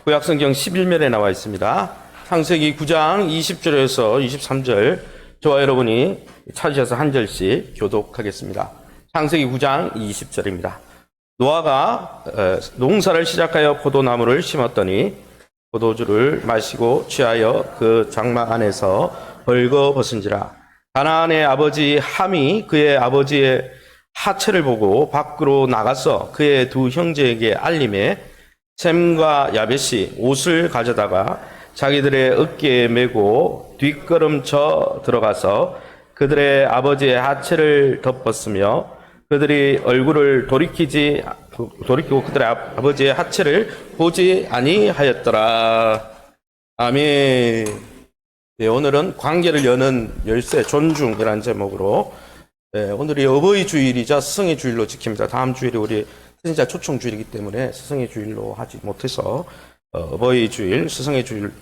구약성경 11면에 나와 있습니다. 창세기 9장 20절에서 23절 저와 여러분이 찾으셔서 한 절씩 교독하겠습니다. 창세기 9장 20절입니다. 노아가 농사를 시작하여 포도나무를 심었더니 포도주를 마시고 취하여 그 장막 안에서 벌거벗은지라. 가나안의 아버지 함이 그의 아버지의 하체를 보고 밖으로 나가서 그의 두 형제에게 알림해 셈과 야벳이 옷을 가져다가 자기들의 어깨에 메고 뒷걸음쳐 들어가서 그들의 아버지의 하체를 덮었으며 그들이 얼굴을 돌이키고 그들의 아버지의 하체를 보지 아니하였더라. 아멘. 네, 오늘은 관계를 여는 열쇠 존중이라는 제목으로 오늘이 어버이 주일이자 스승의 주일로 지킵니다. 다음 주일이 우리 신자 초청 주일이기 때문에 스승의 주일로 하지 못해서 어버이 주일, 스승의 주일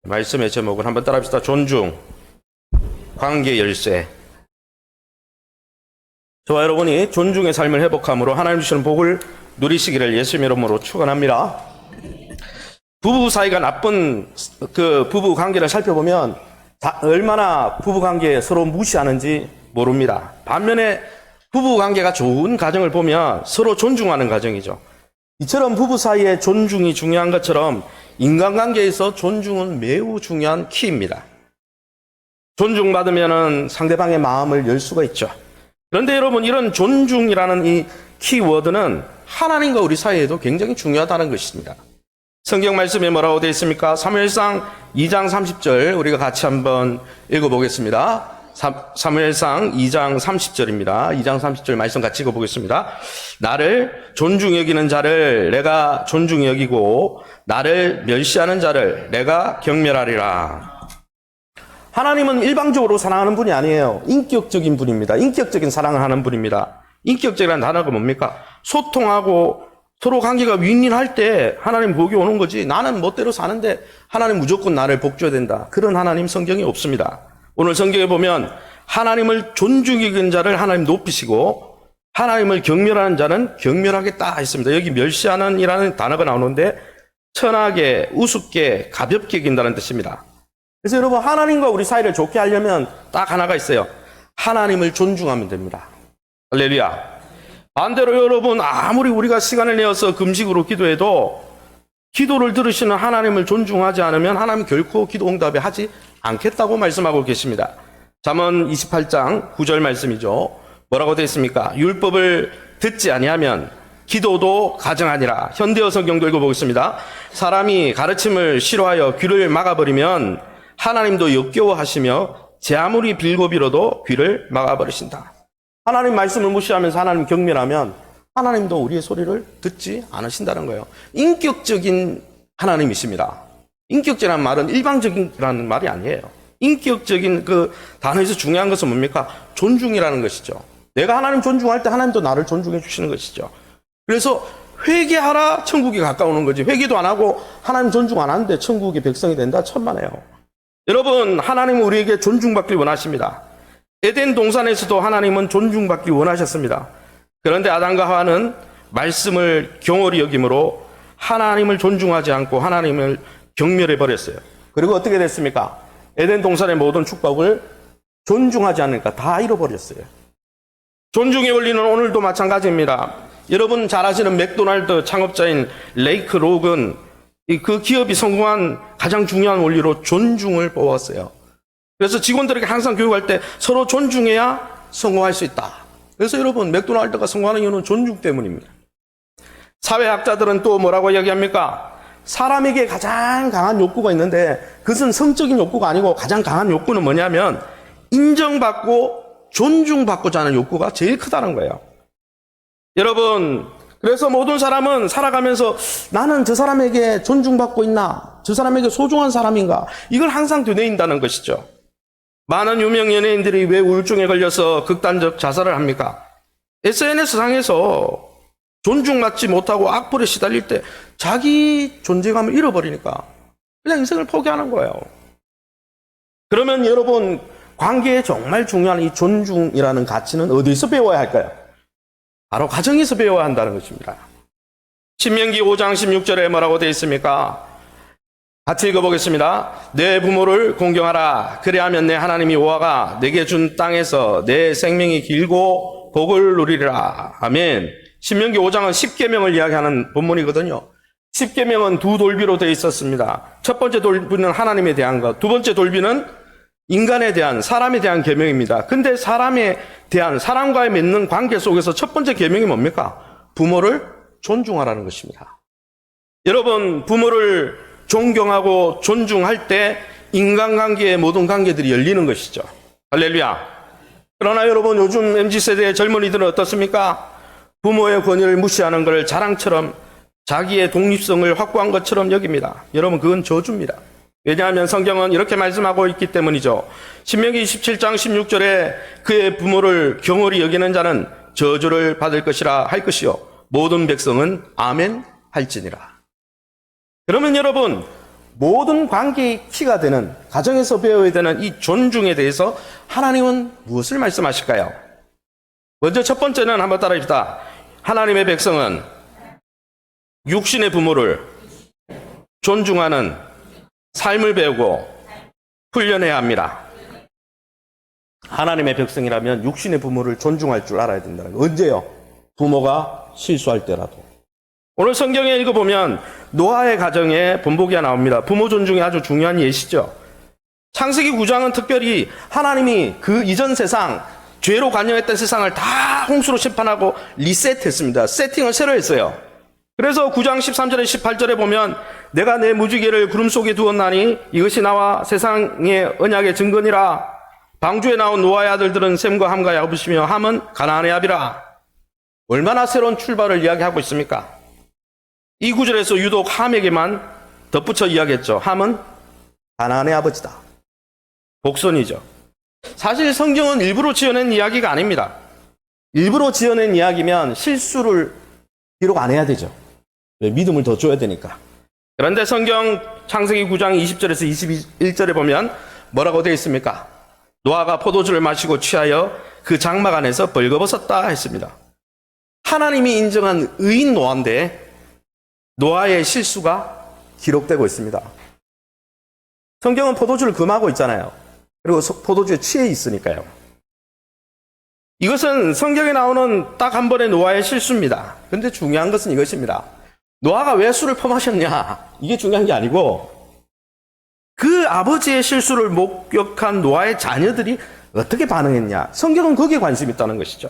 말씀의 제목을 한번 따라합시다. 존중, 관계 열쇠. 저와 여러분이 존중의 삶을 회복함으로 하나님 주시는 복을 누리시기를 예수님의 이름으로 축원합니다. 부부 사이가 나쁜 그 부부 관계를 살펴보면 얼마나 부부 관계에 서로 무시하는지 모릅니다. 반면에 부부 관계가 좋은 가정을 보면 서로 존중하는 가정이죠. 이처럼 부부 사이에 존중이 중요한 것처럼 인간관계에서 존중은 매우 중요한 키입니다. 존중받으면 상대방의 마음을 열 수가 있죠. 그런데 여러분, 이런 존중이라는 이 키워드는 하나님과 우리 사이에도 굉장히 중요하다는 것입니다. 성경 말씀에 뭐라고 되어 있습니까? 사무엘상 2장 30절 우리가 같이 한번 읽어보겠습니다. 사무엘상 2장 30절입니다. 2장 30절 말씀 같이 읽어보겠습니다. 나를 존중히 여기는 자를 내가 존중히 여기고 나를 멸시하는 자를 내가 경멸하리라. 하나님은 일방적으로 사랑하는 분이 아니에요. 인격적인 분입니다. 인격적인 사랑을 하는 분입니다. 인격적이라는 단어가 뭡니까? 소통하고 서로 관계가 윈윈할 때 하나님 복이 오는 거지, 나는 멋대로 사는데 하나님 무조건 나를 복줘야 된다, 그런 하나님 성경이 없습니다. 오늘 성경에 보면 하나님을 존중히 여기는 자를 하나님 높이시고 하나님을 경멸하는 자는 경멸하겠다 했습니다. 여기 멸시하는 이라는 단어가 나오는데 천하게, 우습게, 가볍게 여긴다는 뜻입니다. 그래서 여러분, 하나님과 우리 사이를 좋게 하려면 딱 하나가 있어요. 하나님을 존중하면 됩니다. 할렐루야. 반대로 여러분, 아무리 우리가 시간을 내어서 금식으로 기도해도 기도를 들으시는 하나님을 존중하지 않으면 하나님 결코 기도 응답에 하지 않겠다고 말씀하고 계십니다. 잠언 28장 9절 말씀이죠. 뭐라고 되어 있습니까? 율법을 듣지 아니하면 기도도 가증하니라. 현대어 성경도 읽어보겠습니다. 사람이 가르침을 싫어하여 귀를 막아버리면 하나님도 역겨워하시며 제 아무리 빌고 빌어도 귀를 막아버리신다. 하나님 말씀을 무시하면서 하나님 경멸하면 하나님도 우리의 소리를 듣지 않으신다는 거예요. 인격적인 하나님이십니다. 인격적이라는 말은 일방적이라는 말이 아니에요. 인격적인 그 단어에서 중요한 것은 뭡니까? 존중이라는 것이죠. 내가 하나님 존중할 때 하나님도 나를 존중해 주시는 것이죠. 그래서 회개하라, 천국이 가까우는 거지. 회개도 안 하고 하나님 존중 안 하는데 천국의 백성이 된다? 천만에요. 여러분, 하나님은 우리에게 존중받길 원하십니다. 에덴 동산에서도 하나님은 존중받길 원하셨습니다. 그런데 아담과 하와는 말씀을 경홀히 여김으로 하나님을 존중하지 않고 하나님을 경멸해 버렸어요. 그리고 어떻게 됐습니까? 에덴 동산의 모든 축복을 존중하지 않으니까 다 잃어버렸어요. 존중의 원리는 오늘도 마찬가지입니다. 여러분 잘 아시는 맥도날드 창업자인 레이크 록은 그 기업이 성공한 가장 중요한 원리로 존중을 뽑았어요. 그래서 직원들에게 항상 교육할 때 서로 존중해야 성공할 수 있다. 그래서 여러분, 맥도날드가 성공하는 이유는 존중 때문입니다. 사회학자들은 또 뭐라고 이야기합니까? 사람에게 가장 강한 욕구가 있는데 그것은 성적인 욕구가 아니고 가장 강한 욕구는 뭐냐면 인정받고 존중받고자 하는 욕구가 제일 크다는 거예요. 여러분, 그래서 모든 사람은 살아가면서 나는 저 사람에게 존중받고 있나? 저 사람에게 소중한 사람인가? 이걸 항상 되뇌인다는 것이죠. 많은 유명 연예인들이 왜 우울증에 걸려서 극단적 자살을 합니까? SNS상에서 존중받지 못하고 악플에 시달릴 때 자기 존재감을 잃어버리니까 그냥 인생을 포기하는 거예요. 그러면 여러분, 관계에 정말 중요한 이 존중이라는 가치는 어디서 배워야 할까요? 바로 가정에서 배워야 한다는 것입니다. 신명기 5장 16절에 뭐라고 되어 있습니까? 같이 읽어보겠습니다. 내 부모를 공경하라. 그리하면 내 하나님 여호와가 내게 준 땅에서 내 생명이 길고 복을 누리리라. 아멘. 신명기 5장은 10계명을 이야기하는 본문이거든요. 10계명은 두 돌비로 되어 있었습니다. 첫 번째 돌비는 하나님에 대한 것, 두 번째 돌비는 인간에 대한, 사람에 대한 계명입니다. 근데 사람에 대한, 사람과의 맺는 관계 속에서 첫 번째 계명이 뭡니까? 부모를 존중하라는 것입니다. 여러분, 부모를 존경하고 존중할 때 인간관계의 모든 관계들이 열리는 것이죠. 할렐루야. 그러나 여러분, 요즘 MZ세대의 젊은이들은 어떻습니까? 부모의 권위를 무시하는 걸 자랑처럼, 자기의 독립성을 확보한 것처럼 여깁니다. 여러분, 그건 저주입니다. 왜냐하면 성경은 이렇게 말씀하고 있기 때문이죠. 신명기 27장 16절에 그의 부모를 경홀히 여기는 자는 저주를 받을 것이라 할 것이요 모든 백성은 아멘 할지니라. 그러면 여러분, 모든 관계의 키가 되는, 가정에서 배워야 되는 이 존중에 대해서 하나님은 무엇을 말씀하실까요? 먼저 첫 번째는 한번 따라합시다. 하나님의 백성은 육신의 부모를 존중하는 삶을 배우고 훈련해야 합니다. 하나님의 백성이라면 육신의 부모를 존중할 줄 알아야 된다는 거예요. 언제요? 부모가 실수할 때라도. 오늘 성경에 읽어보면 노아의 가정에 본보기가 나옵니다. 부모 존중이 아주 중요한 예시죠. 창세기 9장은 특별히 하나님이 그 이전 세상, 죄로 관여했던 세상을 다 홍수로 심판하고 리셋했습니다. 세팅을 새로 했어요. 그래서 9장 13절에 18절에 보면 내가 내 무지개를 구름 속에 두었나니 이것이 나와 세상의 언약의 증거니라. 방주에 나온 노아의 아들들은 셈과 함과 야곱이시며 함은 가나안의 아비라. 얼마나 새로운 출발을 이야기하고 있습니까? 이 구절에서 유독 함에게만 덧붙여 이야기했죠. 함은 가나안의 아버지다. 복선이죠. 사실 성경은 일부러 지어낸 이야기가 아닙니다. 일부러 지어낸 이야기면 실수를 기록 안 해야 되죠. 믿음을 더 줘야 되니까. 그런데 성경 창세기 9장 20절에서 21절에 보면 뭐라고 되어 있습니까? 노아가 포도주를 마시고 취하여 그 장막 안에서 벌거벗었다 했습니다. 하나님이 인정한 의인 노아인데 노아의 실수가 기록되고 있습니다. 성경은 포도주를 금하고 있잖아요. 그리고 포도주에 취해 있으니까요. 이것은 성경에 나오는 딱 한 번의 노아의 실수입니다. 그런데 중요한 것은 이것입니다. 노아가 왜 술을 퍼마셨냐? 이게 중요한 게 아니고 그 아버지의 실수를 목격한 노아의 자녀들이 어떻게 반응했냐? 성경은 거기에 관심이 있다는 것이죠.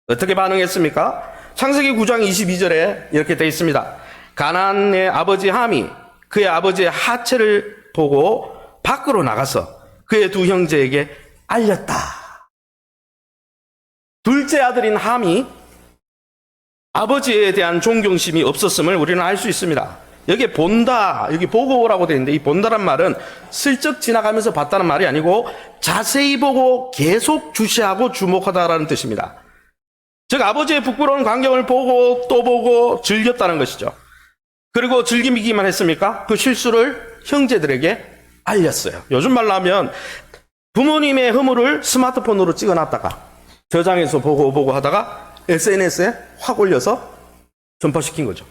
어떻게 반응했습니까? 창세기 9장 22절에 이렇게 되어 있습니다. 가나안의 아버지 함이 그의 아버지의 하체를 보고 밖으로 나가서 그의 두 형제에게 알렸다. 둘째 아들인 함이 아버지에 대한 존경심이 없었음을 우리는 알 수 있습니다. 여기에 본다, 여기 보고라고 되어 있는데 이 본다란 말은 슬쩍 지나가면서 봤다는 말이 아니고 자세히 보고 계속 주시하고 주목하다라는 뜻입니다. 즉 아버지의 부끄러운 광경을 보고 또 보고 즐겼다는 것이죠. 그리고 즐기기만 했습니까? 그 실수를 형제들에게 알렸어요. 요즘 말로 하면 부모님의 허물을 스마트폰으로 찍어놨다가 저장해서 보고 하다가 SNS에 확 올려서 전파시킨 거죠.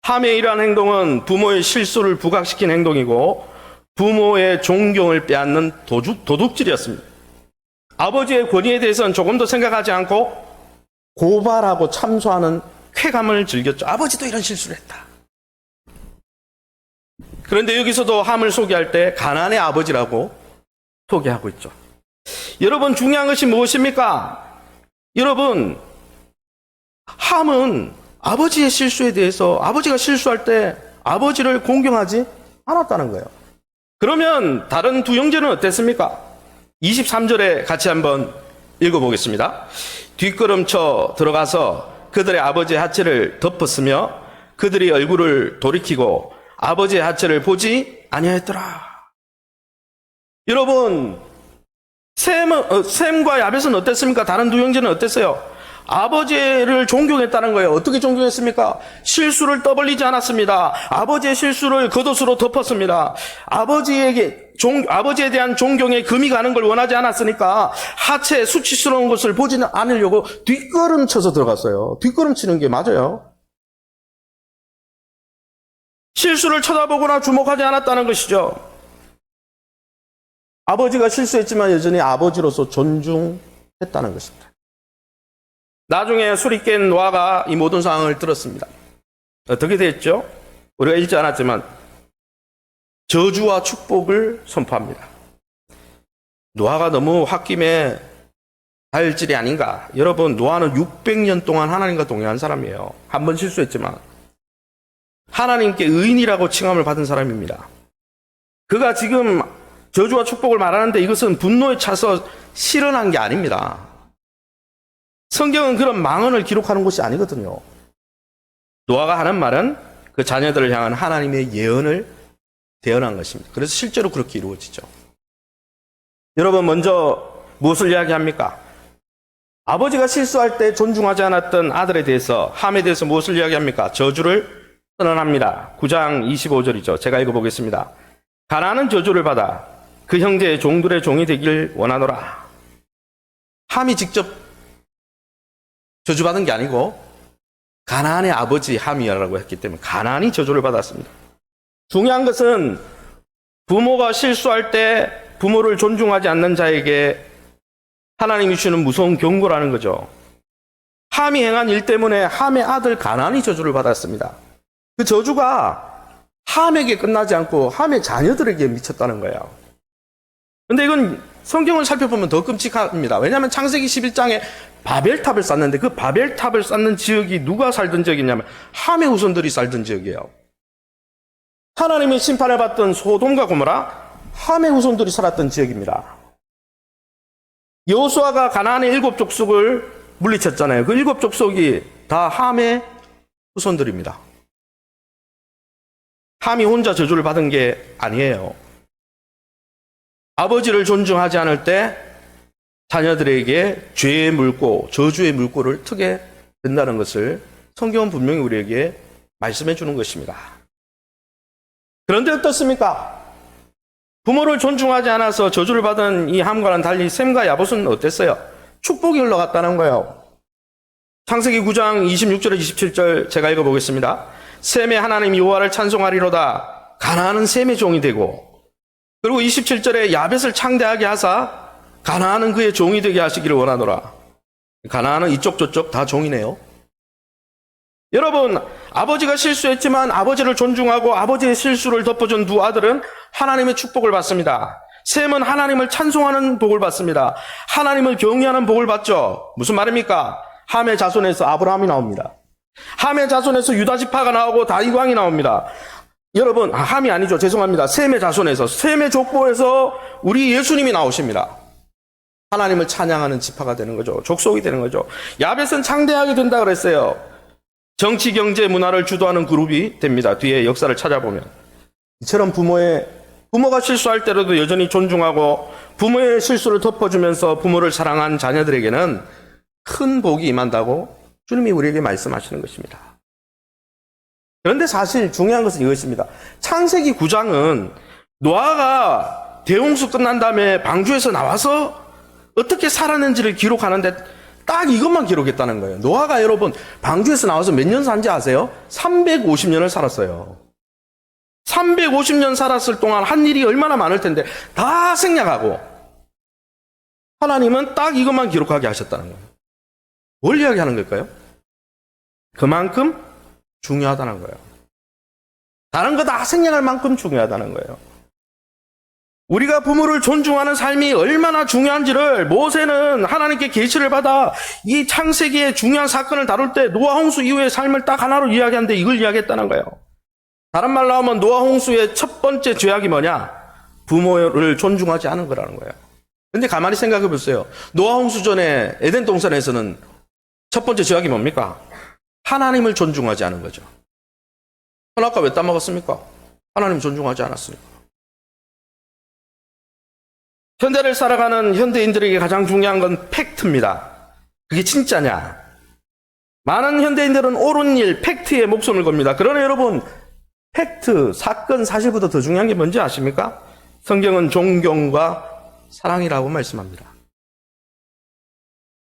함의 이러한 행동은 부모의 실수를 부각시킨 행동이고 부모의 존경을 빼앗는 도둑질이었습니다. 아버지의 권위에 대해서는 조금 더 생각하지 않고 고발하고 참소하는 쾌감을 즐겼죠. 아버지도 이런 실수를 했다. 그런데 여기서도 함을 소개할 때 가나안의 아버지라고 소개하고 있죠. 여러분 중요한 것이 무엇입니까? 여러분 함은 아버지의 실수에 대해서 아버지가 실수할 때 아버지를 공경하지 않았다는 거예요. 그러면 다른 두 형제는 어땠습니까? 23절에 같이 한번 읽어보겠습니다. 뒷걸음쳐 들어가서 그들의 아버지의 하체를 덮었으며 그들이 얼굴을 돌이키고 아버지의 하체를 보지 아니하였더라. 여러분 셈과 야벳은 어땠습니까? 다른 두 형제는 어땠어요? 아버지를 존경했다는 거예요. 어떻게 존경했습니까? 실수를 떠벌리지 않았습니다. 아버지의 실수를 겉옷으로 덮었습니다. 아버지에 대한 존경에 금이 가는 걸 원하지 않았으니까 하체 수치스러운 것을 보지는 않으려고 뒷걸음쳐서 들어갔어요. 뒷걸음치는 게 맞아요. 실수를 쳐다보거나 주목하지 않았다는 것이죠. 아버지가 실수했지만 여전히 아버지로서 존중했다는 것입니다. 나중에 술이 깬 노아가 이 모든 상황을 들었습니다. 어떻게 됐죠? 우리가 읽지 않았지만 저주와 축복을 선포합니다. 노아가 너무 홧김에 발질이 아닌가. 여러분, 노아는 600년 동안 하나님과 동행한 사람이에요. 한 번 실수했지만 하나님께 의인이라고 칭함을 받은 사람입니다. 그가 지금 저주와 축복을 말하는데 이것은 분노에 차서 실현한 게 아닙니다. 성경은 그런 망언을 기록하는 것이 아니거든요. 노아가 하는 말은 그 자녀들을 향한 하나님의 예언을 대언한 것입니다. 그래서 실제로 그렇게 이루어지죠. 여러분, 먼저 무엇을 이야기합니까? 아버지가 실수할 때 존중하지 않았던 아들에 대해서, 함에 대해서 무엇을 이야기합니까? 저주를 선언합니다. 9장 25절이죠. 제가 읽어보겠습니다. 가나안은 저주를 받아 그 형제의 종들의 종이 되길 원하노라. 함이 직접 저주받은 게 아니고 가나안의 아버지 함이라고 했기 때문에 가나안이 저주를 받았습니다. 중요한 것은 부모가 실수할 때 부모를 존중하지 않는 자에게 하나님이 주시는 무서운 경고라는 거죠. 함이 행한 일 때문에 함의 아들 가나안이 저주를 받았습니다. 그 저주가 함에게 끝나지 않고 함의 자녀들에게 미쳤다는 거예요. 그런데 이건 성경을 살펴보면 더 끔찍합니다. 왜냐하면 창세기 11장에 바벨탑을 쌓는데 그 바벨탑을 쌓는 지역이 누가 살던 지역이냐면 함의 후손들이 살던 지역이에요. 하나님의 심판을 받던 소돔과 고모라, 함의 후손들이 살았던 지역입니다. 여호수아가 가나안의 7 족속을 물리쳤잖아요. 그 7 족속이 다 함의 후손들입니다. 함이 혼자 저주를 받은 게 아니에요. 아버지를 존중하지 않을 때 자녀들에게 죄의 물고 저주의 물고를 트게 된다는 것을 성경은 분명히 우리에게 말씀해 주는 것입니다. 그런데 어떻습니까? 부모를 존중하지 않아서 저주를 받은 이 함과는 달리 셈과 야봇은 어땠어요? 축복이 흘러갔다는 거예요. 창세기 9장 26절에 27절 제가 읽어보겠습니다. 셈의 하나님 여호와를 찬송하리로다. 가나안은 셈의 종이 되고, 그리고 27절에 야벳을 창대하게 하사 가나안은 그의 종이 되게 하시기를 원하노라. 가나안은 이쪽 저쪽 다 종이네요. 여러분, 아버지가 실수했지만 아버지를 존중하고 아버지의 실수를 덮어준 두 아들은 하나님의 축복을 받습니다. 셈은 하나님을 찬송하는 복을 받습니다. 하나님을 경외하는 복을 받죠. 무슨 말입니까? 함의 자손에서 아브라함이 나옵니다. 함의 자손에서 유다 지파가 나오고 다윗 왕이 나옵니다. 여러분, 함이 아니죠. 죄송합니다. 셈의 자손에서, 셈의 족보에서 우리 예수님이 나오십니다. 하나님을 찬양하는 지파가 되는 거죠. 족속이 되는 거죠. 야벳은 창대하게 된다 그랬어요. 정치, 경제, 문화를 주도하는 그룹이 됩니다. 뒤에 역사를 찾아보면. 이처럼 부모가 실수할 때라도 여전히 존중하고 부모의 실수를 덮어주면서 부모를 사랑한 자녀들에게는 큰 복이 임한다고 주님이 우리에게 말씀하시는 것입니다. 그런데 사실 중요한 것은 이것입니다. 창세기 9장은 노아가 대홍수 끝난 다음에 방주에서 나와서 어떻게 살았는지를 기록하는데 딱 이것만 기록했다는 거예요. 노아가 여러분 방주에서 나와서 몇 년 산지 아세요? 350년을 살았어요. 350년 살았을 동안 한 일이 얼마나 많을 텐데 다 생략하고 하나님은 딱 이것만 기록하게 하셨다는 거예요. 뭘 이야기하는 걸까요? 그만큼 중요하다는 거예요. 다른 거 다 생략할 만큼 중요하다는 거예요. 우리가 부모를 존중하는 삶이 얼마나 중요한지를 모세는 하나님께 계시를 받아 이 창세기의 중요한 사건을 다룰 때 노아 홍수 이후의 삶을 딱 하나로 이야기하는데 이걸 이야기했다는 거예요. 다른 말로 하면 노아 홍수의 첫 번째 죄악이 뭐냐? 부모를 존중하지 않은 거라는 거예요. 근데 가만히 생각해 보세요. 노아 홍수 전에 에덴 동산에서는 첫 번째 죄악이 뭡니까? 하나님을 존중하지 않은 거죠. 선악과 왜 따먹었습니까? 하나님 존중하지 않았으니까. 현대를 살아가는 현대인들에게 가장 중요한 건 팩트입니다. 그게 진짜냐? 많은 현대인들은 옳은 일, 팩트에 목숨을 겁니다. 그러나 여러분, 팩트, 사건, 사실보다 더 중요한 게 뭔지 아십니까? 성경은 존경과 사랑이라고 말씀합니다.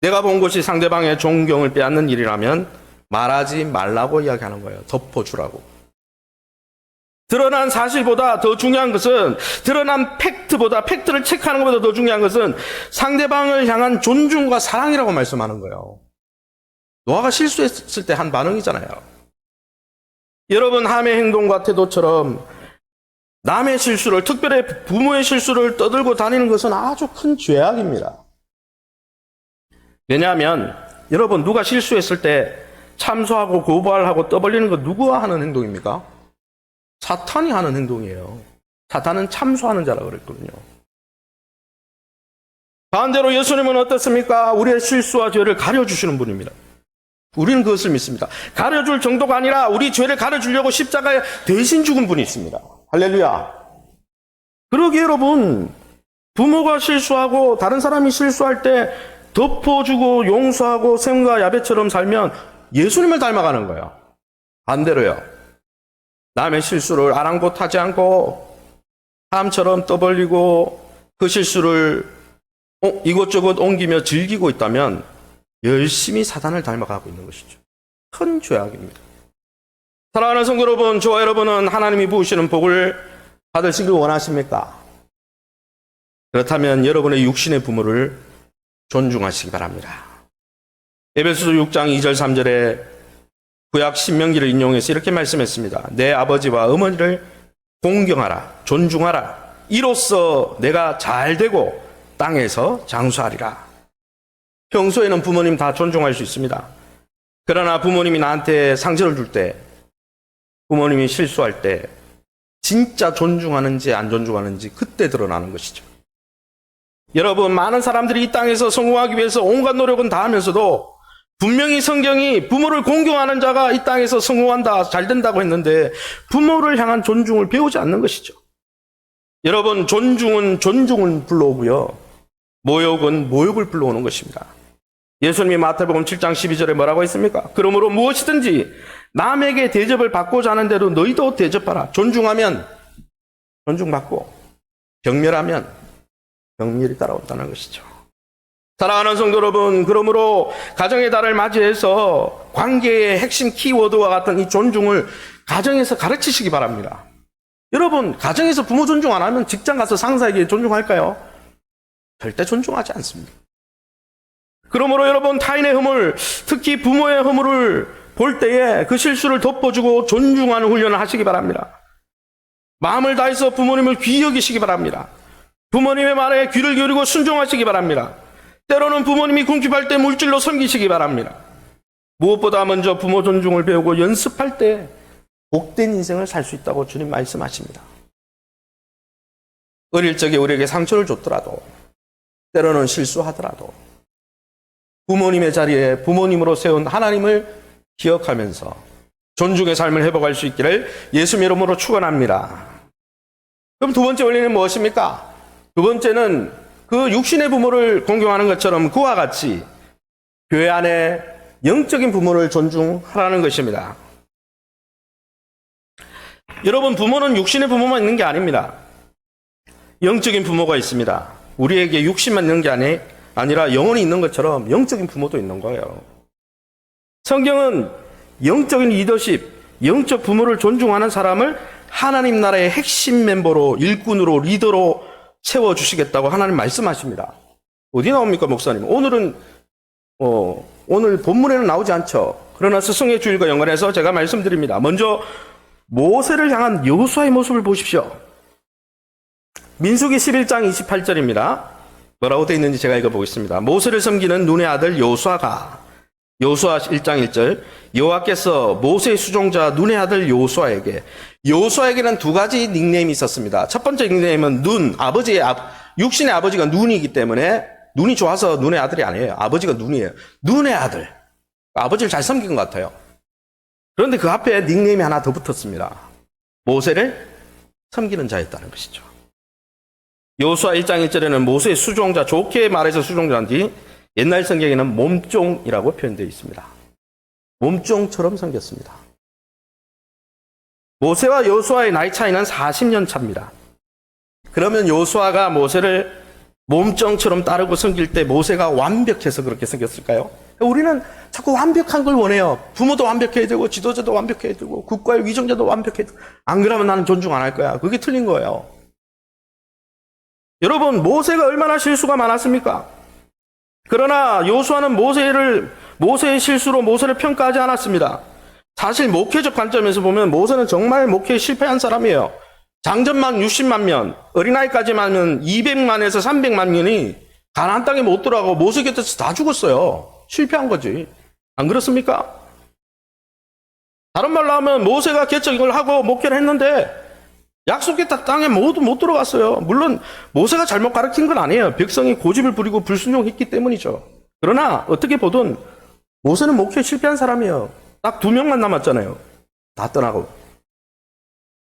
내가 본 것이 상대방의 존경을 빼앗는 일이라면 말하지 말라고 이야기하는 거예요. 덮어주라고. 드러난 사실보다 더 중요한 것은, 드러난 팩트보다, 팩트를 체크하는 것보다 더 중요한 것은 상대방을 향한 존중과 사랑이라고 말씀하는 거예요. 노아가 실수했을 때 한 반응이잖아요. 여러분, 함의 행동과 태도처럼 남의 실수를, 특별히 부모의 실수를 떠들고 다니는 것은 아주 큰 죄악입니다. 왜냐하면 여러분, 누가 실수했을 때 참소하고 고발하고 떠벌리는 거 누구와 하는 행동입니까? 사탄이 하는 행동이에요. 사탄은 참소하는 자라고 그랬거든요. 반대로 예수님은 어떻습니까? 우리의 실수와 죄를 가려주시는 분입니다. 우리는 그것을 믿습니다. 가려줄 정도가 아니라 우리 죄를 가려주려고 십자가에 대신 죽은 분이 있습니다. 할렐루야. 그러기에 여러분, 부모가 실수하고 다른 사람이 실수할 때 덮어주고 용서하고 샘과 야베처럼 살면 예수님을 닮아가는 거예요. 반대로요. 남의 실수를 아랑곳하지 않고 함처럼 떠벌리고 그 실수를 이곳저곳 옮기며 즐기고 있다면 열심히 사단을 닮아가고 있는 것이죠. 큰 죄악입니다. 사랑하는 성도 여러분, 저와 여러분은 하나님이 부으시는 복을 받으시길 원하십니까? 그렇다면 여러분의 육신의 부모를 존중하시기 바랍니다. 에베소서 6장 2절 3절에 구약 신명기를 인용해서 이렇게 말씀했습니다. 내 아버지와 어머니를 공경하라, 존중하라. 이로써 내가 잘되고 땅에서 장수하리라. 평소에는 부모님 다 존중할 수 있습니다. 그러나 부모님이 나한테 상처를 줄 때, 부모님이 실수할 때 진짜 존중하는지 안 존중하는지 그때 드러나는 것이죠. 여러분, 많은 사람들이 이 땅에서 성공하기 위해서 온갖 노력은 다 하면서도 분명히 성경이 부모를 공경하는 자가 이 땅에서 성공한다, 잘 된다고 했는데 부모를 향한 존중을 배우지 않는 것이죠. 여러분, 존중은 존중을 불러오고요, 모욕은 모욕을 불러오는 것입니다. 예수님이 마태복음 7장 12절에 뭐라고 했습니까? 그러므로 무엇이든지 남에게 대접을 받고자 하는 대로 너희도 대접하라. 존중하면 존중받고, 경멸하면 경멸이 따라온다는 것이죠. 사랑하는 성도 여러분, 그러므로 가정의 달을 맞이해서 관계의 핵심 키워드와 같은 이 존중을 가정에서 가르치시기 바랍니다. 여러분, 가정에서 부모 존중 안 하면 직장 가서 상사에게 존중할까요? 절대 존중하지 않습니다. 그러므로 여러분, 타인의 허물, 특히 부모의 허물을 볼 때에 그 실수를 덮어주고 존중하는 훈련을 하시기 바랍니다. 마음을 다해서 부모님을 귀히 여기시기 바랍니다. 부모님의 말에 귀를 기울이고 순종하시기 바랍니다. 때로는 부모님이 궁핍할 때 물질로 섬기시기 바랍니다. 무엇보다 먼저 부모 존중을 배우고 연습할 때 복된 인생을 살 수 있다고 주님 말씀하십니다. 어릴 적에 우리에게 상처를 줬더라도, 때로는 실수하더라도 부모님의 자리에 부모님으로 세운 하나님을 기억하면서 존중의 삶을 회복할 수 있기를 예수님 이름으로 축원합니다. 그럼 두 번째 원리는 무엇입니까? 두 번째는 그 육신의 부모를 공경하는 것처럼 그와 같이 교회 안에 영적인 부모를 존중하라는 것입니다. 여러분, 부모는 육신의 부모만 있는 게 아닙니다. 영적인 부모가 있습니다. 우리에게 육신만 있는 게 아니라 영혼이 있는 것처럼 영적인 부모도 있는 거예요. 성경은 영적인 리더십, 영적 부모를 존중하는 사람을 하나님 나라의 핵심 멤버로, 일꾼으로, 리더로 세워주시겠다고 하나님 말씀하십니다. 어디 나옵니까, 목사님? 오늘 본문에는 나오지 않죠. 그러나 스승의 주일과 연관해서 제가 말씀드립니다. 먼저 모세를 향한 여호수아의 모습을 보십시오. 민수기 11장 28절입니다. 뭐라고 되어 있는지 제가 읽어보겠습니다. 모세를 섬기는 눈의 아들 여호수아가, 여호수아 1장 1절, 여호와께서 모세의 수종자 눈의 아들 여호수아에게는 두 가지 닉네임이 있었습니다. 첫 번째 닉네임은 눈, 육신의 아버지가 눈이기 때문에 눈이 좋아서 눈의 아들이 아니에요. 아버지가 눈이에요. 눈의 아들. 아버지를 잘 섬긴 것 같아요. 그런데 그 앞에 닉네임이 하나 더 붙었습니다. 모세를 섬기는 자였다는 것이죠. 여호수아 1장 1절에는 모세의 수종자, 좋게 말해서 수종자인지 옛날 성경에는 몸종이라고 표현되어 있습니다. 몸종처럼 섬겼습니다. 모세와 여호수아의 나이 차이는 40년 차입니다. 그러면 여호수아가 모세를 몸종처럼 따르고 섬길 때 모세가 완벽해서 그렇게 섬겼을까요? 우리는 자꾸 완벽한 걸 원해요. 부모도 완벽해야 되고 지도자도 완벽해야 되고 국가의 위정자도 완벽해야 되고 안 그러면 나는 존중 안 할 거야. 그게 틀린 거예요. 여러분, 모세가 얼마나 실수가 많았습니까? 그러나 여호수아는 모세의 실수로 모세를 평가하지 않았습니다. 사실 목회적 관점에서 보면 모세는 정말 목회에 실패한 사람이에요. 장전만 60만 명, 어린아이까지만 하면 200만에서 300만 명이 가나안 땅에 못 들어가고 모세 곁에서 다 죽었어요. 실패한 거지. 안 그렇습니까? 다른 말로 하면 모세가 개척을 하고 목회를 했는데 약속의 땅에 모두 못 들어갔어요. 물론 모세가 잘못 가르친 건 아니에요. 백성이 고집을 부리고 불순종했기 때문이죠. 그러나 어떻게 보든 모세는 목회에 실패한 사람이에요. 딱 2명만 남았잖아요. 다 떠나고.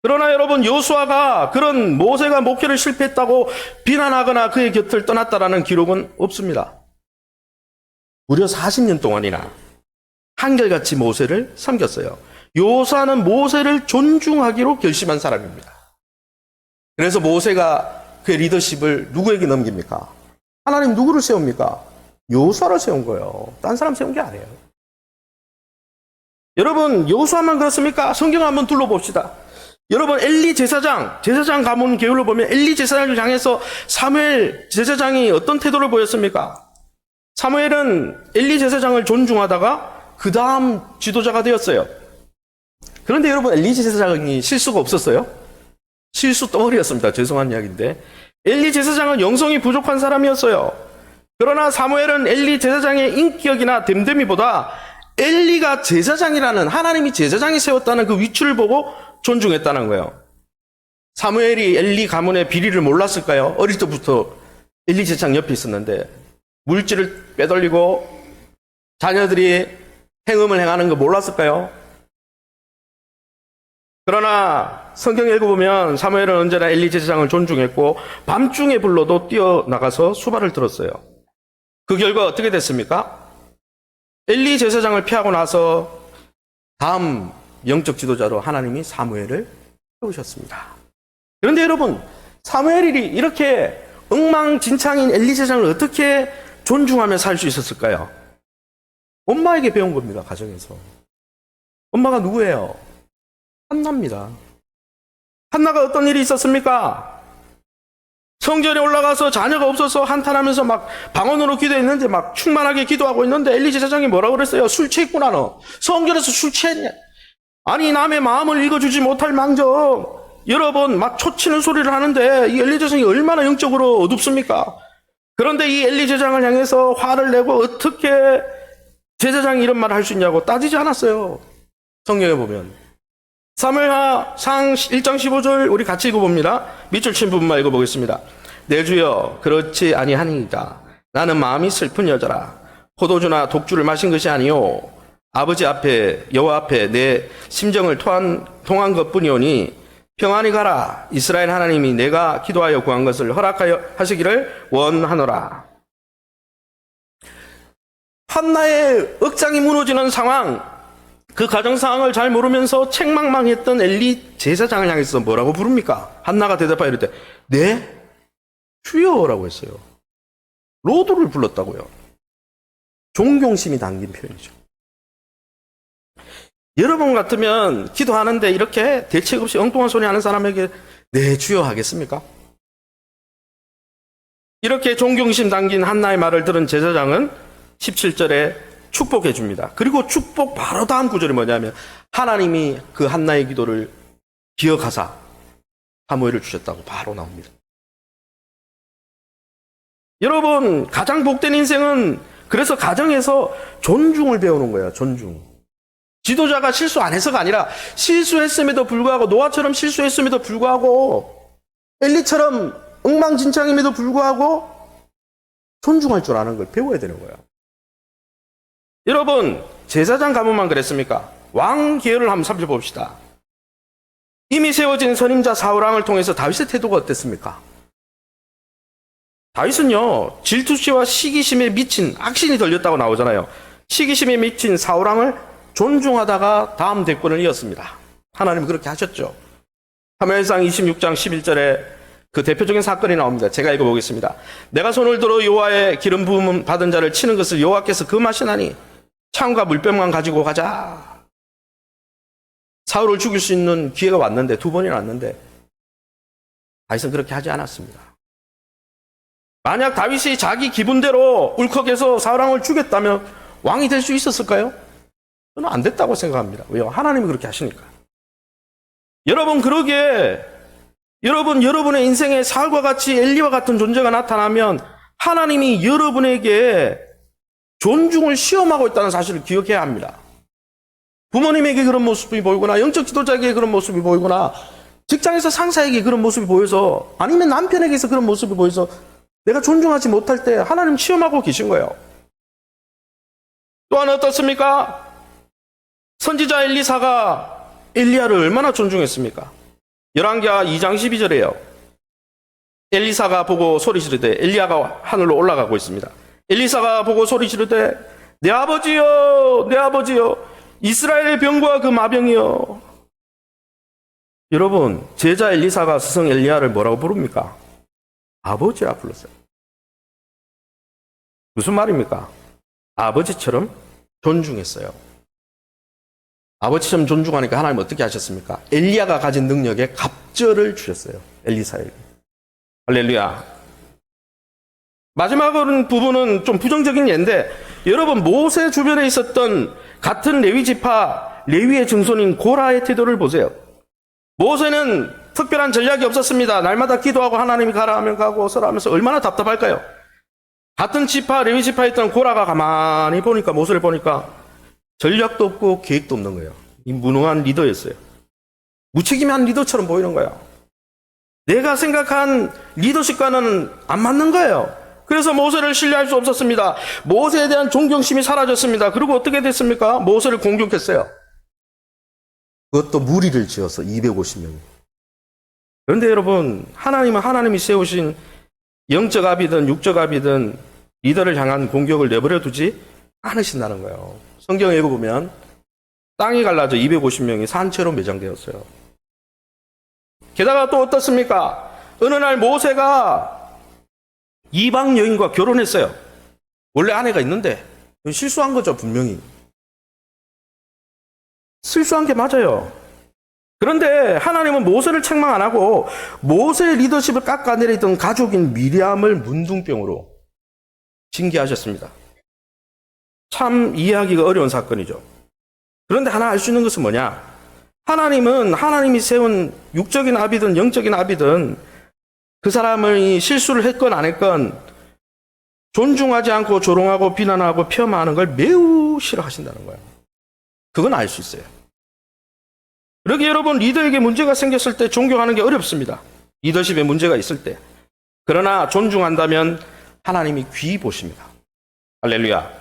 그러나 여러분, 여호수아가 그런 모세가 목회를 실패했다고 비난하거나 그의 곁을 떠났다라는 기록은 없습니다. 무려 40년 동안이나 한결같이 모세를 섬겼어요. 여호수아는 모세를 존중하기로 결심한 사람입니다. 그래서 모세가 그의 리더십을 누구에게 넘깁니까? 하나님 누구를 세웁니까? 여호수아를 세운 거예요. 딴 사람 세운 게 아니에요. 여러분, 여호수아만 그렇습니까? 성경 한번 둘러봅시다. 여러분, 엘리 제사장 가문 계율로 보면 엘리 제사장을 향해서 사무엘 제사장이 어떤 태도를 보였습니까? 사무엘은 엘리 제사장을 존중하다가 그 다음 지도자가 되었어요. 그런데 여러분, 엘리 제사장이 실수가 없었어요? 실수 덩어리였습니다. 죄송한 이야기인데. 엘리 제사장은 영성이 부족한 사람이었어요. 그러나 사무엘은 엘리 제사장의 인격이나 됨됨이보다 엘리가 제사장이라는, 하나님이 제사장이 세웠다는 그 위치를 보고 존중했다는 거예요. 사무엘이 엘리 가문의 비리를 몰랐을까요? 어릴 때부터 엘리 제사장 옆에 있었는데 물질을 빼돌리고 자녀들이 행음을 행하는 거 몰랐을까요? 그러나 성경에 읽어보면 사무엘은 언제나 엘리 제사장을 존중했고 밤중에 불러도 뛰어나가서 수발을 들었어요. 그 결과 어떻게 됐습니까? 엘리 제사장을 피하고 나서 다음 영적 지도자로 하나님이 사무엘을 세우셨습니다. 그런데 여러분, 사무엘이 이렇게 엉망진창인 엘리 제사장을 어떻게 존중하며 살 수 있었을까요? 엄마에게 배운 겁니다. 가정에서. 엄마가 누구예요? 한나입니다. 한나가 어떤 일이 있었습니까? 성전에 올라가서 자녀가 없어서 한탄하면서 막 방언으로 기도했는데 막 충만하게 기도하고 있는데 엘리 제사장이 뭐라고 그랬어요? 술 취했구나 너. 성전에서 술 취했냐? 아니 남의 마음을 읽어주지 못할 망정 여러 번 막 초치는 소리를 하는데 이 엘리 제사장이 얼마나 영적으로 어둡습니까? 그런데 이 엘리 제사장을 향해서 화를 내고 어떻게 제사장이 이런 말을 할 수 있냐고 따지지 않았어요. 성경에 보면 사무엘하 상 1장 15절 우리 같이 읽어봅니다. 밑줄 친 부분만 읽어보겠습니다. 내 주여 그렇지 아니하니이다. 나는 마음이 슬픈 여자라. 포도주나 독주를 마신 것이 아니요 아버지 앞에 여호와 앞에 내 심정을 통한 것뿐이오니 평안히 가라. 이스라엘 하나님이 내가 기도하여 구한 것을 허락하여 하시기를 원하노라. 한나의 억장이 무너지는 상황, 그 가정 상황을 잘 모르면서 책망망했던 엘리 제사장을 향해서 뭐라고 부릅니까? 한나가 대답하여 이럴 때 네? 주여라고 했어요. 로드를 불렀다고요. 존경심이 담긴 표현이죠. 여러분 같으면 기도하는데 이렇게 대책 없이 엉뚱한 소리 하는 사람에게 네 주여 하겠습니까? 이렇게 존경심 담긴 한나의 말을 들은 제사장은 17절에 축복해 줍니다. 그리고 축복 바로 다음 구절이 뭐냐면 하나님이 그 한나의 기도를 기억하사 사무엘을 주셨다고 바로 나옵니다. 여러분, 가장 복된 인생은 그래서 가정에서 존중을 배우는 거예요. 존중. 지도자가 실수 안 해서가 아니라 실수했음에도 불구하고 노아처럼 실수했음에도 불구하고 엘리처럼 엉망진창임에도 불구하고 존중할 줄 아는 걸 배워야 되는 거예요. 여러분, 제사장 가문만 그랬습니까? 왕 계열을 한번 살펴봅시다. 이미 세워진 선임자 사울왕을 통해서 다윗의 태도가 어땠습니까? 다윗은요, 질투심과 시기심에 미친 악신이 들렸다고 나오잖아요. 시기심에 미친 사울왕을 존중하다가 다음 대권을 이었습니다. 하나님 그렇게 하셨죠. 사무엘상 26장 11절에 그 대표적인 사건이 나옵니다. 제가 읽어보겠습니다. 내가 손을 들어 여호와의 기름 부음 받은 자를 치는 것을 여호와께서 금하시나니 창과 물병만 가지고 가자. 사울을 죽일 수 있는 기회가 왔는데, 2번이나 왔는데 다윗은 그렇게 하지 않았습니다. 만약 다윗이 자기 기분대로 울컥해서 사울왕을 죽였다면 왕이 될 수 있었을까요? 저는 안 됐다고 생각합니다. 왜요? 하나님이 그렇게 하시니까. 여러분, 그러기에 여러분의 인생에 사울과 같이 엘리와 같은 존재가 나타나면 하나님이 여러분에게 존중을 시험하고 있다는 사실을 기억해야 합니다. 부모님에게 그런 모습이 보이거나 영적 지도자에게 그런 모습이 보이거나 직장에서 상사에게 그런 모습이 보여서, 아니면 남편에게서 그런 모습이 보여서 내가 존중하지 못할 때 하나님 시험하고 계신 거예요. 또한 어떻습니까? 선지자 엘리사가 엘리야를 얼마나 존중했습니까? 열왕기하 2장 12절에요. 엘리사가 보고 소리 지르되, 엘리야가 하늘로 올라가고 있습니다. 엘리사가 보고 소리 지르되, 내 아버지여, 내 아버지여, 이스라엘의 병과 그 마병이여. 여러분, 제자 엘리사가 스승 엘리야를 뭐라고 부릅니까? 아버지라 불렀어요. 무슨 말입니까? 아버지처럼 존중했어요. 아버지처럼 존중하니까 하나님 어떻게 하셨습니까? 엘리야가 가진 능력에 갑절을 주셨어요. 엘리사에게. 할렐루야. 마지막 부분은 좀 부정적인 예인데, 여러분, 모세 주변에 있었던 같은 레위 지파, 레위의 증손인 고라의 태도를 보세요. 모세는 특별한 전략이 없었습니다. 날마다 기도하고 하나님이 가라 하면 가고 서라 하면서 얼마나 답답할까요? 같은 지파, 레위 지파에 있던 고라가 가만히 보니까, 모세를 보니까 전략도 없고 계획도 없는 거예요. 이 무능한 리더였어요. 무책임한 리더처럼 보이는 거예요. 내가 생각한 리더십과는 안 맞는 거예요. 그래서 모세를 신뢰할 수 없었습니다. 모세에 대한 존경심이 사라졌습니다. 그리고 어떻게 됐습니까? 모세를 공격했어요. 그것도 무리를 지어서 250명. 그런데 여러분, 하나님은 하나님이 세우신 영적 압이든 육적 압이든 리더를 향한 공격을 내버려 두지 않으신다는 거예요. 성경에 읽어보면 땅이 갈라져 250명이 산채로 매장되었어요. 게다가 또 어떻습니까? 어느 날 모세가 이방 여인과 결혼했어요. 원래 아내가 있는데 실수한 거죠, 분명히. 실수한 게 맞아요. 그런데 하나님은 모세를 책망 안 하고 모세의 리더십을 깎아내리던 가족인 미리암을 문둥병으로 징계하셨습니다. 참 이해하기가 어려운 사건이죠. 그런데 하나 알 수 있는 것은 뭐냐? 하나님은 하나님이 세운 육적인 압이든 영적인 압이든 그 사람이 실수를 했건 안 했건 존중하지 않고 조롱하고 비난하고 폄하하는 걸 매우 싫어하신다는 거예요. 그건 알 수 있어요. 그러기에 여러분, 리더에게 문제가 생겼을 때 존경하는 게 어렵습니다. 리더십에 문제가 있을 때. 그러나 존중한다면 하나님이 귀히 보십니다. 할렐루야.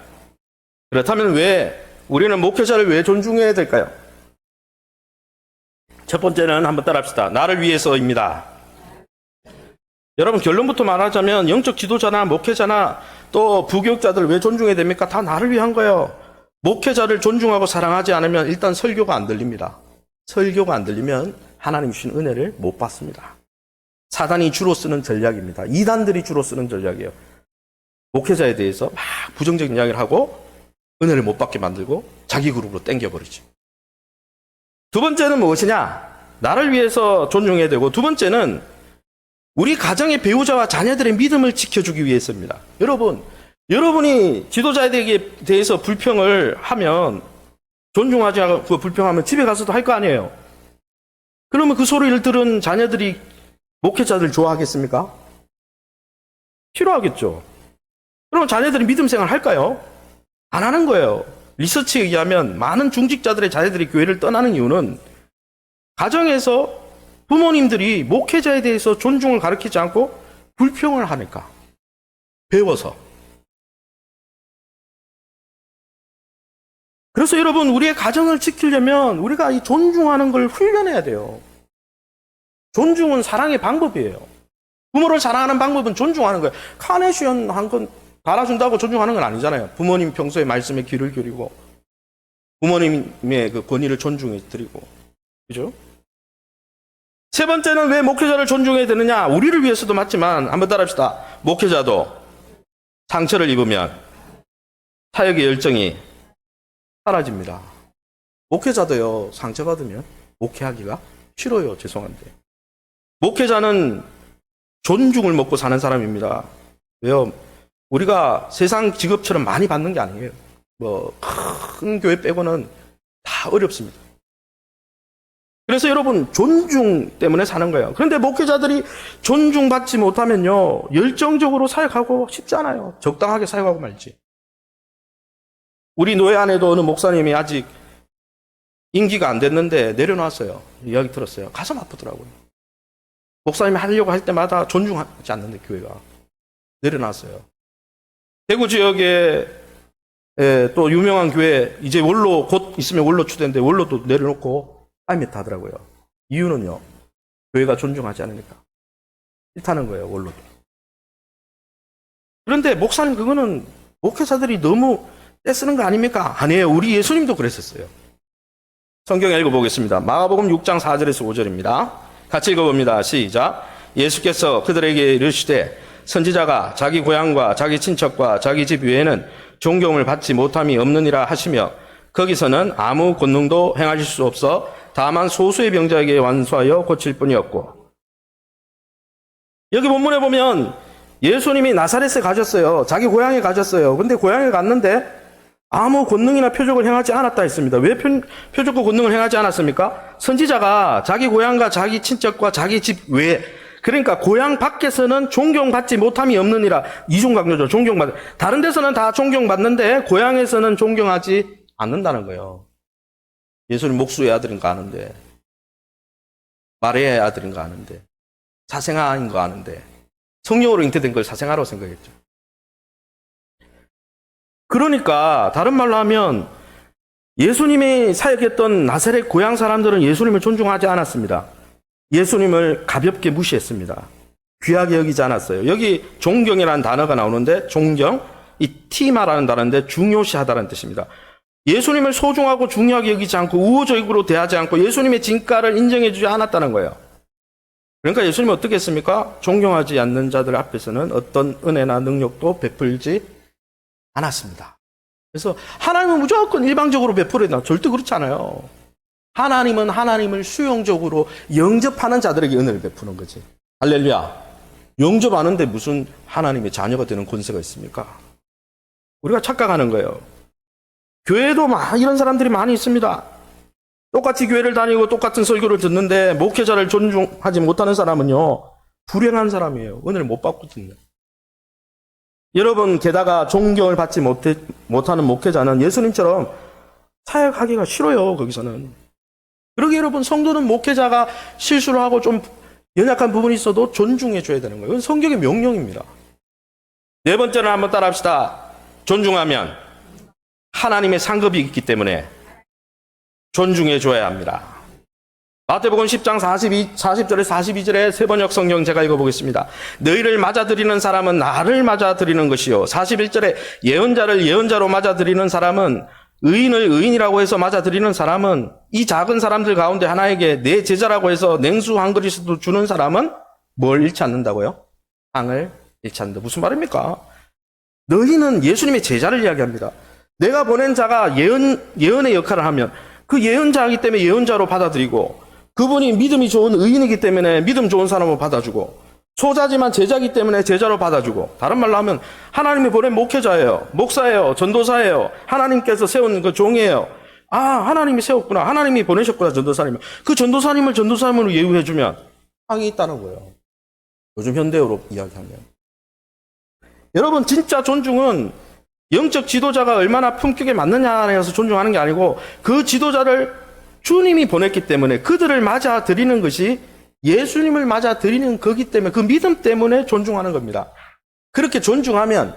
그렇다면 우리는 목회자를 왜 존중해야 될까요? 첫 번째는 한번 따라합시다. 나를 위해서입니다. 여러분, 결론부터 말하자면 영적 지도자나 목회자나 또 부교육자들 왜 존중해야 됩니까? 다 나를 위한 거예요. 목회자를 존중하고 사랑하지 않으면 일단 설교가 안 들립니다. 설교가 안 들리면 하나님 주신 은혜를 못 받습니다. 사단이 주로 쓰는 전략입니다. 이단들이 주로 쓰는 전략이에요. 목회자에 대해서 막 부정적인 이야기를 하고 은혜를 못 받게 만들고 자기 그룹으로 땡겨버리죠. 두 번째는 무엇이냐? 나를 위해서 존중해야 되고, 두 번째는 우리 가정의 배우자와 자녀들의 믿음을 지켜주기 위해서입니다. 여러분이 지도자에 대해서 불평을 하면, 존중하지 않고 불평하면 집에 가서도 할 거 아니에요. 그러면 그 소리를 들은 자녀들이 목회자들 좋아하겠습니까? 싫어하겠죠. 그럼 자녀들이 믿음 생활 할까요? 안 하는 거예요. 리서치에 의하면 많은 중직자들의 자녀들이 교회를 떠나는 이유는 가정에서 부모님들이 목회자에 대해서 존중을 가르치지 않고 불평을 하니까. 배워서. 그래서 여러분, 우리의 가정을 지키려면 우리가 이 존중하는 걸 훈련해야 돼요. 존중은 사랑의 방법이에요. 부모를 사랑하는 방법은 존중하는 거예요. 카네이션 한 건 달아준다고 존중하는 건 아니잖아요. 부모님 평소에 말씀에 귀를 기울이고 부모님의 그 권위를 존중해 드리고, 그죠? 세 번째는 왜 목회자를 존중해야 되느냐? 우리를 위해서도 맞지만 한번 따라합시다. 목회자도 상처를 입으면 사역의 열정이 사라집니다. 목회자도요, 상처받으면 목회하기가 싫어요. 죄송한데. 목회자는 존중을 먹고 사는 사람입니다. 왜요? 우리가 세상 직업처럼 많이 받는 게 아니에요. 큰 교회 빼고는 다 어렵습니다. 그래서 여러분, 존중 때문에 사는 거예요. 그런데 목회자들이 존중받지 못하면요, 열정적으로 사역하고 싶지 않아요. 적당하게 사역하고 말지. 우리 노예 안에도 어느 목사님이 아직 임기가 안 됐는데 내려놨어요. 이야기 들었어요. 가슴 아프더라고요. 목사님이 하려고 할 때마다 존중하지 않는데 교회가 내려놨어요. 대구 지역에 또 유명한 교회, 이제 원로 곧 있으면 원로 추대인데 원로도 내려놓고 아이메트 하더라고요. 이유는요, 교회가 존중하지 않으니까 싫다는 거예요. 원로도. 그런데 목사님, 그거는 목회자들이 너무 떼쓰는 거 아닙니까? 아니에요. 우리 예수님도 그랬었어요. 성경 읽어보겠습니다. 마가복음 6장 4절에서 5절입니다. 같이 읽어봅니다. 시작. 예수께서 그들에게 이르시되 선지자가 자기 고향과 자기 친척과 자기 집 외에는 존경을 받지 못함이 없느니라 하시며, 거기서는 아무 권능도 행하실 수 없어 다만 소수의 병자에게 완수하여 고칠 뿐이었고. 여기 본문에 보면 예수님이 나사렛에 가셨어요. 자기 고향에 가셨어요. 근데 고향에 갔는데 아무 권능이나 표적을 행하지 않았다 했습니다. 왜 표적과 권능을 행하지 않았습니까? 선지자가 자기 고향과 자기 친척과 자기 집 외에, 그러니까 고향 밖에서는 존경받지 못함이 없느니라. 이중강조죠. 존경받. 다른 데서는 다 존경받는데 고향에서는 존경하지 않는다는 거예요. 예수님 목수의 아들인가 아는데, 마리아의 아들인가 아는데, 사생아인 거 아는데, 성령으로 잉태된 걸 사생아라고 생각했죠. 그러니까 다른 말로 하면 예수님이 사역했던 나사렛 고향 사람들은 예수님을 존중하지 않았습니다. 예수님을 가볍게 무시했습니다. 귀하게 여기지 않았어요. 여기 존경이라는 단어가 나오는데, 존경, 이 티마라는 단어인데 중요시하다는 뜻입니다. 예수님을 소중하고 중요하게 여기지 않고 우호적으로 대하지 않고 예수님의 진가를 인정해주지 않았다는 거예요. 그러니까 예수님은 어떻게 했습니까? 존경하지 않는 자들 앞에서는 어떤 은혜나 능력도 베풀지 않았습니다. 그래서 하나님은 무조건 일방적으로 베풀어야 된다. 절대 그렇지 않아요. 하나님은 하나님을 수용적으로 영접하는 자들에게 은혜를 베푸는 거지. 할렐루야. 영접하는데 무슨 하나님의 자녀가 되는 권세가 있습니까? 우리가 착각하는 거예요. 교회도 이런 사람들이 많이 있습니다. 똑같이 교회를 다니고 똑같은 설교를 듣는데 목회자를 존중하지 못하는 사람은요, 불행한 사람이에요. 은혜를 못 받거든요. 여러분, 게다가 존경을 받지 못하는 목회자는 예수님처럼 사역하기가 싫어요. 거기서는. 그러게 여러분, 성도는 목회자가 실수를 하고 좀 연약한 부분이 있어도 존중해 줘야 되는 거예요. 이건 성경의 명령입니다. 네 번째는 한번 따라합시다. 존중하면 하나님의 상급이 있기 때문에 존중해 줘야 합니다. 마태복음 10장 40절에 42절에 세번역 성경 제가 읽어보겠습니다. 너희를 맞아들이는 사람은 나를 맞아들이는 것이요. 41절에 예언자를 예언자로 맞아들이는 사람은, 의인을 의인이라고 해서 맞아들이는 사람은, 이 작은 사람들 가운데 하나에게 내 제자라고 해서 냉수 한 그릇도 주는 사람은 뭘 잃지 않는다고요? 상을 잃지 않는다. 무슨 말입니까? 너희는 예수님의 제자를 이야기합니다. 내가 보낸 자가 예언의 역할을 하면 그 예언자이기 때문에 예언자로 받아들이고, 그분이 믿음이 좋은 의인이기 때문에 믿음 좋은 사람으로 받아주고, 소자지만 제자이기 때문에 제자로 받아주고, 다른 말로 하면 하나님이 보낸 목회자예요. 목사예요. 전도사예요. 하나님께서 세운 그 종이에요. 아, 하나님이 세웠구나. 하나님이 보내셨구나. 전도사님을. 그 전도사님을 전도사님으로 예우해주면 상이 있다는 거예요. 요즘 현대어로 이야기하면. 여러분, 진짜 존중은 영적 지도자가 얼마나 품격에 맞느냐에 대해서 존중하는 게 아니고, 그 지도자를 주님이 보냈기 때문에 그들을 맞아들이는 것이 예수님을 맞아들이는 거기 때문에, 그 믿음 때문에 존중하는 겁니다. 그렇게 존중하면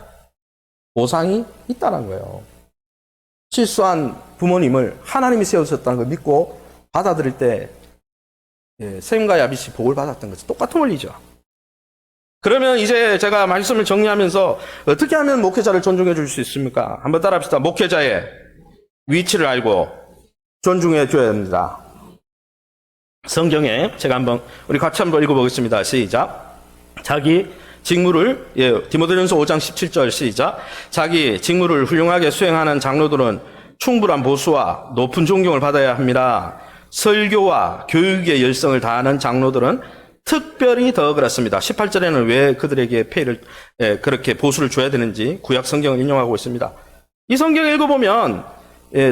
보상이 있다는 거예요. 실수한 부모님을 하나님이 세우셨다는 걸 믿고 받아들일 때 셈과 야빗이 복을 받았던 것이 똑같은 원리죠. 그러면 이제 제가 말씀을 정리하면서 어떻게 하면 목회자를 존중해 줄 수 있습니까? 한번 따라합시다. 목회자의 위치를 알고 존중해 줘야 됩니다. 성경에 제가 우리 같이 한번 읽어보겠습니다. 시작. 자기 직무를, 디모데전서 5장 17절 시작. 자기 직무를 훌륭하게 수행하는 장로들은 충분한 보수와 높은 존경을 받아야 합니다. 설교와 교육의 열성을 다하는 장로들은 특별히 더 그렇습니다. 18절에는 왜 그들에게 페이를, 그렇게 보수를 줘야 되는지 구약 성경을 인용하고 있습니다. 이 성경을 읽어보면,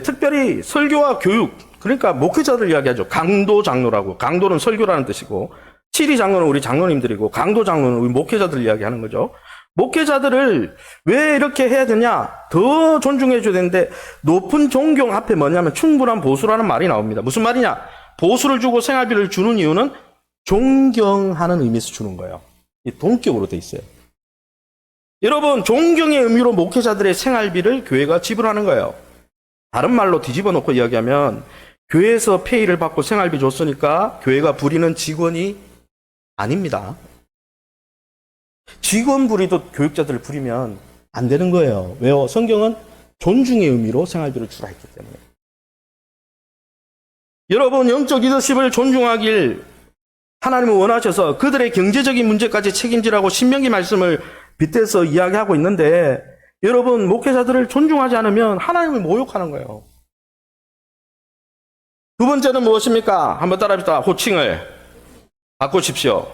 특별히 설교와 교육, 그러니까 목회자들 이야기하죠. 강도 장로라고. 강도는 설교라는 뜻이고, 치리 장로는 우리 장로님들이고, 강도 장로는 우리 목회자들 이야기하는 거죠. 목회자들을 왜 이렇게 해야 되냐? 더 존중해 줘야 되는데, 높은 존경 앞에 뭐냐면 충분한 보수라는 말이 나옵니다. 무슨 말이냐? 보수를 주고 생활비를 주는 이유는 존경하는 의미에서 주는 거예요. 이 동격으로 돼 있어요. 여러분, 존경의 의미로 목회자들의 생활비를 교회가 지불하는 거예요. 다른 말로 뒤집어 놓고 이야기하면 교회에서 페이를 받고 생활비 줬으니까 교회가 부리는 직원이 아닙니다. 직원 부리도 교육자들을 부리면 안 되는 거예요. 왜요? 성경은 존중의 의미로 생활비를 주라 했기 때문에. 여러분, 영적 리더십을 존중하길 하나님은 원하셔서 그들의 경제적인 문제까지 책임지라고 신명기 말씀을 빗대서 이야기하고 있는데, 여러분, 목회자들을 존중하지 않으면 하나님을 모욕하는 거예요. 두 번째는 무엇입니까? 한번 따라합시다. 호칭을 바꾸십시오.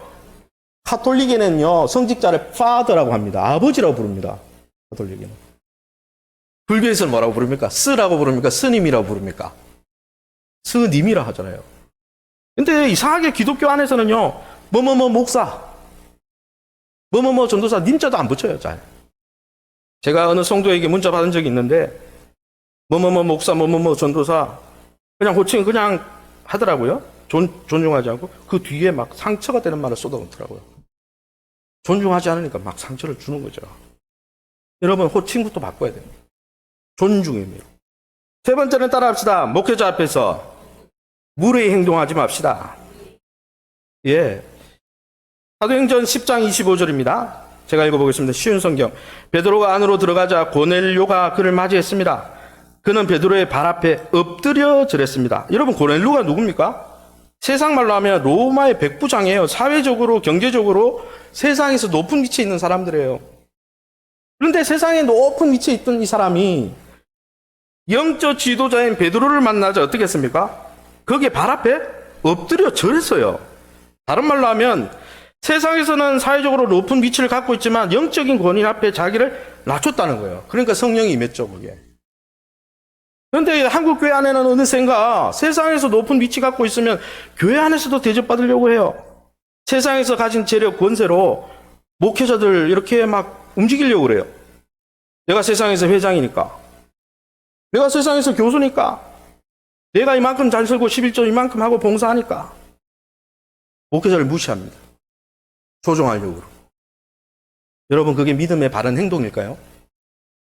카톨릭에는요, 성직자를 파더라고 합니다. 아버지라고 부릅니다. 카톨릭에는. 불교에서는 뭐라고 부릅니까? 스라고 부릅니까? 스님이라고 부릅니까? 스님이라 하잖아요. 근데 이상하게 기독교 안에서는요, 뭐뭐뭐 목사, 뭐뭐뭐 전도사, 님자도 안 붙여요, 잘. 제가 어느 성도에게 문자 받은 적이 있는데, 뭐뭐뭐 목사, 뭐뭐뭐 전도사, 그냥 호칭 그냥 하더라고요. 존중하지 않고, 그 뒤에 막 상처가 되는 말을 쏟아놓더라고요. 존중하지 않으니까 막 상처를 주는 거죠. 여러분, 호칭부터 바꿔야 됩니다. 존중의 의미로. 세 번째는 따라합시다. 목회자 앞에서 무례히 행동하지 맙시다. 사도행전 10장 25절입니다. 제가 읽어보겠습니다. 쉬운 성경. 베드로가 안으로 들어가자 고넬료가 그를 맞이했습니다. 그는 베드로의 발 앞에 엎드려 절했습니다. 여러분, 고넬료가 누굽니까? 세상 말로 하면 로마의 백부장이에요. 사회적으로, 경제적으로 세상에서 높은 위치에 있는 사람들이에요. 그런데 세상에 높은 위치에 있던 이 사람이 영적 지도자인 베드로를 만나자 어떻게 했습니까? 거기에 발 앞에 엎드려 절했어요. 다른 말로 하면 세상에서는 사회적으로 높은 위치를 갖고 있지만 영적인 권위 앞에 자기를 낮췄다는 거예요. 그러니까 성령이 임했죠, 그게. 그런데 한국 교회 안에는 어느샌가 세상에서 높은 위치 갖고 있으면 교회 안에서도 대접받으려고 해요. 세상에서 가진 재력, 권세로 목회자들 이렇게 막 움직이려고 그래요. 내가 세상에서 회장이니까, 내가 세상에서 교수니까, 내가 이만큼 잘 살고 11조 이만큼 하고 봉사하니까 목회자를 무시합니다. 조종하려고. 여러분, 그게 믿음의 바른 행동일까요?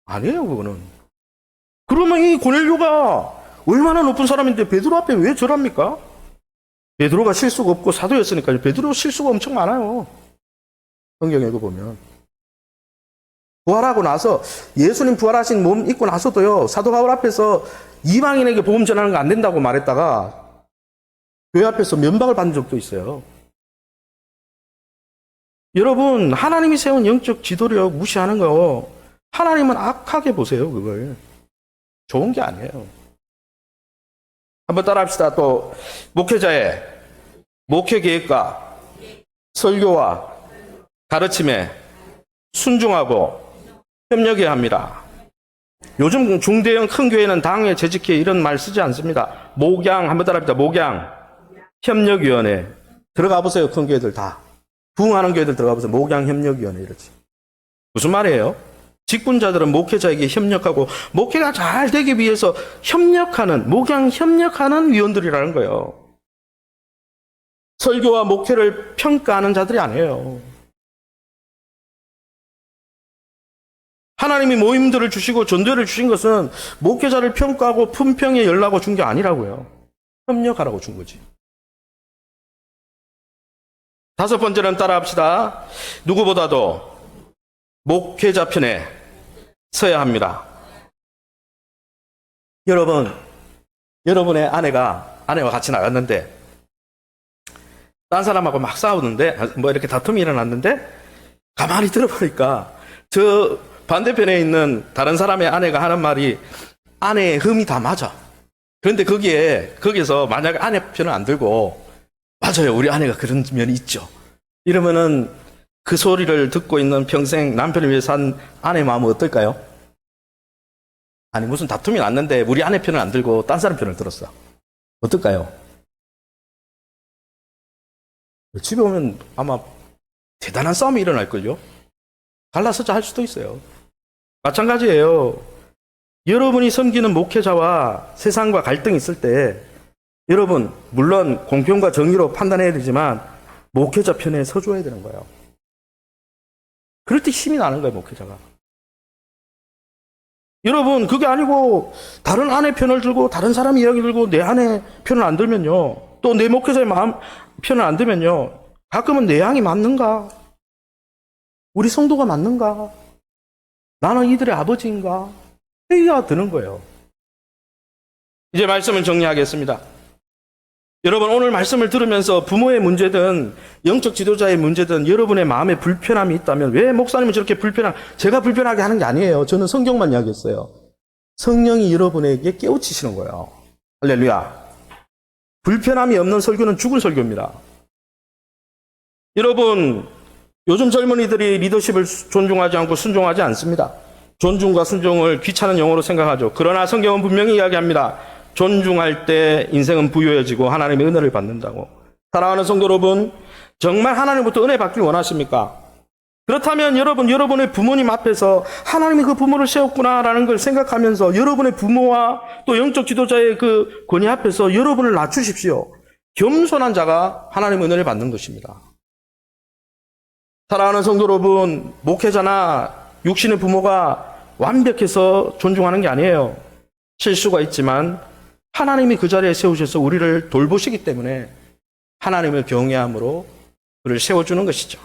아니에요, 그거는. 그러면 이 고넬료가 얼마나 높은 사람인데 베드로 앞에 왜 절합니까? 베드로가 실수가 없고 사도였으니까요. 베드로 실수가 엄청 많아요. 성경 읽어보면. 부활하고 나서, 예수님 부활하신 몸 입고 나서도요, 사도 바울 앞에서 이방인에게 복음 전하는 거 안 된다고 말했다가 교회 앞에서 면박을 받은 적도 있어요. 여러분, 하나님이 세운 영적 지도력 무시하는 거, 하나님은 악하게 보세요, 그걸. 좋은 게 아니에요. 한번 따라합시다. 또, 목회자의 목회 계획과 설교와 가르침에 순종하고 협력해야 합니다. 요즘 중대형 큰 교회는 당에 재직해 이런 말 쓰지 않습니다. 목양, 한번 따라합시다. 목양, 협력위원회. 들어가 보세요, 큰 교회들 다. 부흥하는 교회들 들어가 보세요. 목양 협력위원회 이러지. 무슨 말이에요? 직분자들은 목회자에게 협력하고 목회가 잘 되기 위해서 협력하는, 목양 협력하는 위원들이라는 거예요. 설교와 목회를 평가하는 자들이 아니에요. 하나님이 모임들을 주시고 전도회를 주신 것은 목회자를 평가하고 품평에 열라고 준 게 아니라고요. 협력하라고 준 거지. 다섯 번째는 따라합시다. 누구보다도 목회자 편에 서야 합니다. 여러분, 여러분의 아내와 같이 나갔는데 딴 사람하고 막 싸우는데, 뭐 이렇게 다툼이 일어났는데, 가만히 들어보니까, 저 반대편에 있는 다른 사람의 아내가 하는 말이 아내의 흠이 다 맞아. 그런데 거기서 만약에 아내 편을 안 들고, 맞아요. 우리 아내가 그런 면이 있죠. 이러면은 그 소리를 듣고 있는 평생 남편을 위해 산 아내의 마음은 어떨까요? 아니, 무슨 다툼이 났는데 우리 아내 편을 안 들고 딴 사람 편을 들었어. 어떨까요? 집에 오면 아마 대단한 싸움이 일어날걸요? 갈라서자 할 수도 있어요. 마찬가지예요. 여러분이 섬기는 목회자와 세상과 갈등이 있을 때 여러분, 물론 공평과 정의로 판단해야 되지만 목회자 편에 서줘야 되는 거예요. 그럴 때 힘이 나는 거예요, 목회자가. 여러분, 그게 아니고 다른 아내 편을 들고 다른 사람 이야기 들고 내 아내 편을 안 들면요. 또 내 목회자의 마음 편을 안 들면요. 가끔은 내 양이 맞는가? 우리 성도가 맞는가? 나는 이들의 아버지인가? 회의가 드는 거예요. 이제 말씀을 정리하겠습니다. 여러분, 오늘 말씀을 들으면서 부모의 문제든 영적 지도자의 문제든 여러분의 마음에 불편함이 있다면 왜 목사님은 저렇게 제가 불편하게 하는 게 아니에요. 저는 성경만 이야기했어요. 성령이 여러분에게 깨우치시는 거예요. 할렐루야. 불편함이 없는 설교는 죽은 설교입니다. 여러분, 요즘 젊은이들이 리더십을 존중하지 않고 순종하지 않습니다. 존중과 순종을 귀찮은 용어로 생각하죠. 그러나 성경은 분명히 이야기합니다. 존중할 때 인생은 부유해지고 하나님의 은혜를 받는다고. 사랑하는 성도 여러분, 정말 하나님부터 은혜 받길 원하십니까? 그렇다면 여러분의 부모님 앞에서 하나님이 그 부모를 세웠구나라는 걸 생각하면서 여러분의 부모와 또 영적 지도자의 그 권위 앞에서 여러분을 낮추십시오. 겸손한 자가 하나님의 은혜를 받는 것입니다. 사랑하는 성도 여러분, 목회자나 육신의 부모가 완벽해서 존중하는 게 아니에요. 실수가 있지만 하나님이 그 자리에 세우셔서 우리를 돌보시기 때문에 하나님을 경외함으로 그를 세워주는 것이죠.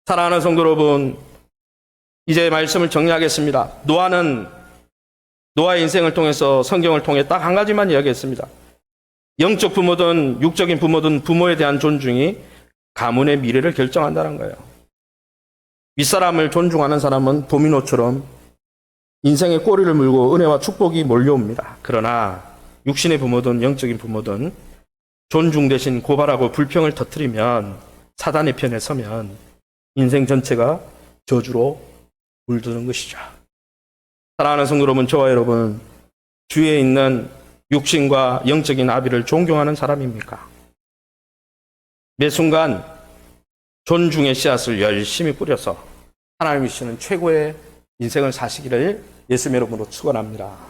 사랑하는 성도 여러분, 이제 말씀을 정리하겠습니다. 노아의 인생을 통해서 성경을 통해 딱 한 가지만 이야기했습니다. 영적 부모든 육적인 부모든 부모에 대한 존중이 가문의 미래를 결정한다는 거예요. 윗사람을 존중하는 사람은 도미노처럼 인생의 꼬리를 물고 은혜와 축복이 몰려옵니다. 그러나 육신의 부모든 영적인 부모든 존중 대신 고발하고 불평을 터뜨리면 사단의 편에 서면 인생 전체가 저주로 물드는 것이죠. 사랑하는 성도 여러분, 저와 여러분, 주위에 있는 육신과 영적인 아비를 존경하는 사람입니까? 매 순간 존중의 씨앗을 열심히 뿌려서 하나님이 주시는 최고의 인생을 사시기를 예수님 이름으로 축원합니다.